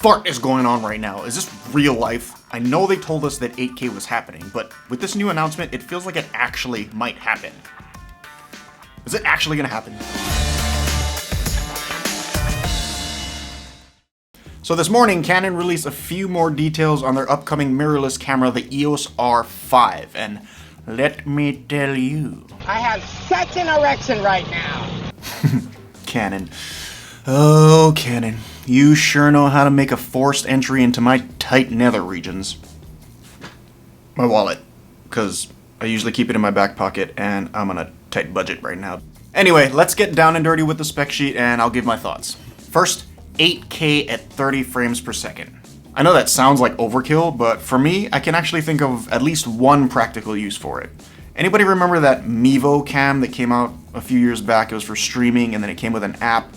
fart is going on right now? Is this real life? I know they told us that 8K was happening, but with this new announcement, it feels like it actually might happen. Is it actually gonna happen? So this morning, Canon released a few more details on their upcoming mirrorless camera, the EOS R5, and let me tell you, I have such an erection right now. Canon. Oh, Canon. You sure know how to make a forced entry into my tight nether regions. My wallet, because I usually keep it in my back pocket, and I'm on a tight budget right now. Anyway, let's get down and dirty with the spec sheet, and I'll give my thoughts. First, 8K at 30 frames per second. I know that sounds like overkill, but for me, I can actually think of at least one practical use for it. Anybody remember that Mevo cam that came out a few years back? It was for streaming, and then it came with an app.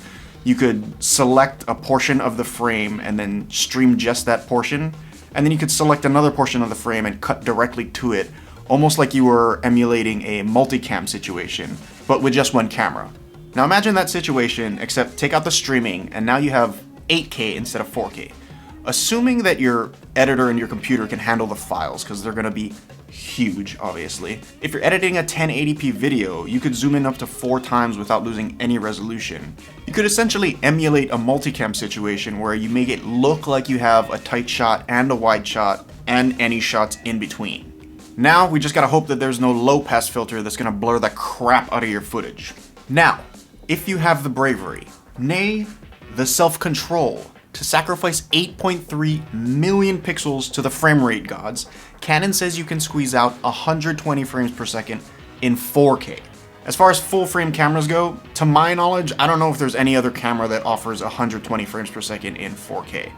You could select a portion of the frame and then stream just that portion, and then you could select another portion of the frame and cut directly to it, almost like you were emulating a multicam situation, but with just one camera. Now imagine that situation, except take out the streaming, and now you have 8K instead of 4K. Assuming that your editor and your computer can handle the files, because they're going to be huge, obviously. If you're editing a 1080p video, you could zoom in up to 4 times without losing any resolution. You could essentially emulate a multicam situation where you make it look like you have a tight shot and a wide shot and any shots in between. Now, we just gotta hope that there's no low pass filter that's gonna blur the crap out of your footage. Now, if you have the bravery, nay, the self-control, to sacrifice 8.3 million pixels to the frame rate gods, Canon says you can squeeze out 120 frames per second in 4K. As far as full frame cameras go, to my knowledge, I don't know if there's any other camera that offers 120 frames per second in 4K.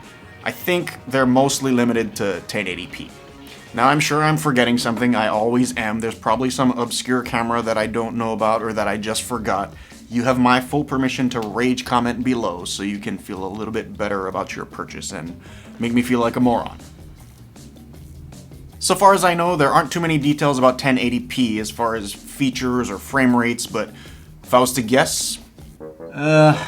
I think they're mostly limited to 1080p. Now I'm sure I'm forgetting something, I always am. There's probably some obscure camera that I don't know about or that I just forgot. You have my full permission to rage comment below so you can feel a little bit better about your purchase and make me feel like a moron. So far as I know, there aren't too many details about 1080p as far as features or frame rates, but if I was to guess...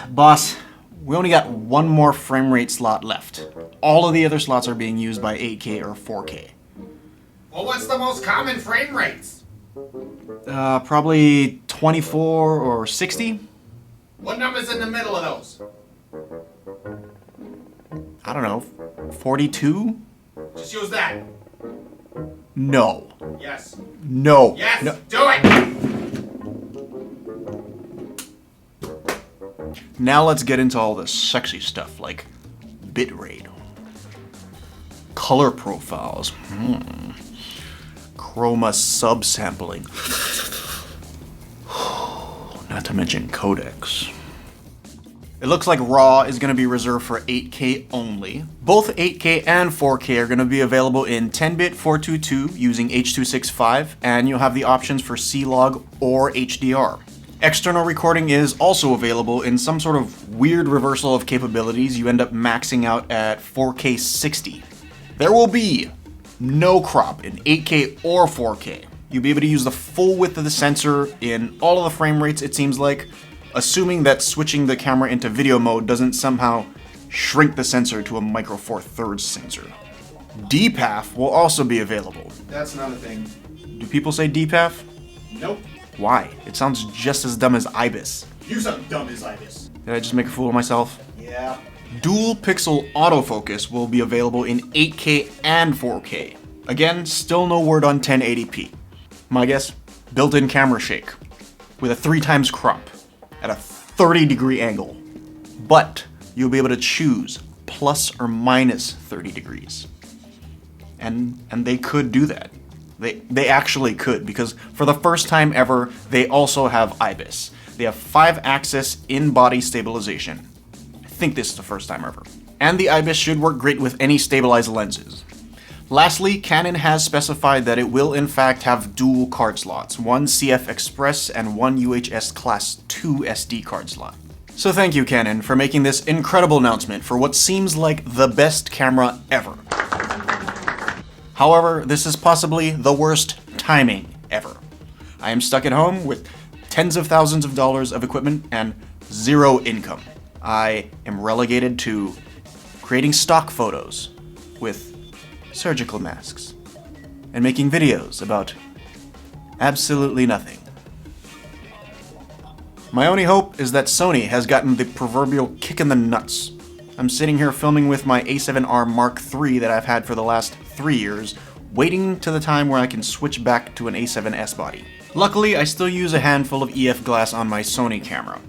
boss, we only got one more frame rate slot left. All of the other slots are being used by 8K or 4K. Well, what's the most common frame rates? Probably 24 or 60? What number's in the middle of those? I don't know, 42? Just use that. No. Yes. No. Yes, No. do it! Now let's get into all the sexy stuff like bitrate, color profiles, chroma subsampling, not to mention codecs. It looks like RAW is going to be reserved for 8K only. Both 8K and 4K are going to be available in 10-bit 422 using H.265, and you'll have the options for C-Log or HDR. External recording is also available in some sort of weird reversal of capabilities. You end up maxing out at 4K 60. There will be no crop in 8K or 4K. You'll be able to use the full width of the sensor in all of the frame rates, it seems like, assuming that switching the camera into video mode doesn't somehow shrink the sensor to a micro four thirds sensor. DPAF will also be available. That's not a thing. Do people say DPAF? Nope. Why? It sounds just as dumb as IBIS. You sound dumb as IBIS. Did I just make a fool of myself? Yeah. Dual pixel autofocus will be available in 8K and 4K. Again, still no word on 1080p. My guess, built-in camera shake with a 3x crop at a 30-degree angle. But you'll be able to choose plus or minus 30 degrees. And they could do that. They actually could, because for the first time ever, they also have IBIS. They have 5-axis in-body stabilization. I think this is the first time ever. And the IBIS should work great with any stabilized lenses. Lastly, Canon has specified that it will in fact have dual card slots, one CF Express and one UHS Class 2 SD card slot. So thank you, Canon, for making this incredible announcement for what seems like the best camera ever. However, this is possibly the worst timing ever. I am stuck at home with tens of thousands of dollars of equipment and zero income. I am relegated to creating stock photos with surgical masks, and making videos about absolutely nothing. My only hope is that Sony has gotten the proverbial kick in the nuts. I'm sitting here filming with my A7R Mark III that I've had for the last 3 years, waiting to the time where I can switch back to an A7S body. Luckily, I still use a handful of EF glass on my Sony camera.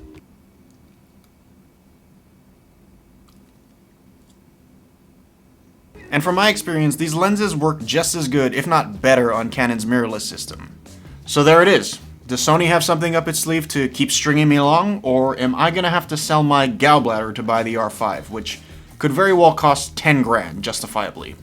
And from my experience, these lenses work just as good, if not better, on Canon's mirrorless system. So there it is. Does Sony have something up its sleeve to keep stringing me along, or am I gonna have to sell my gallbladder to buy the R5, which could very well cost 10 grand, justifiably?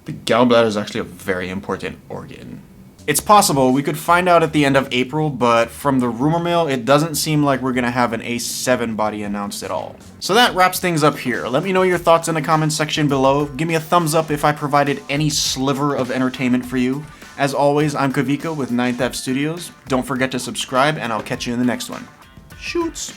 The gallbladder is actually a very important organ. It's possible we could find out at the end of April, but from the rumor mill, it doesn't seem like we're gonna have an A7 body announced at all. So that wraps things up here. Let me know your thoughts in the comments section below. Give me a thumbs up if I provided any sliver of entertainment for you. As always, I'm Kavika with 9th Ave Studios. Don't forget to subscribe, and I'll catch you in the next one. Shoots!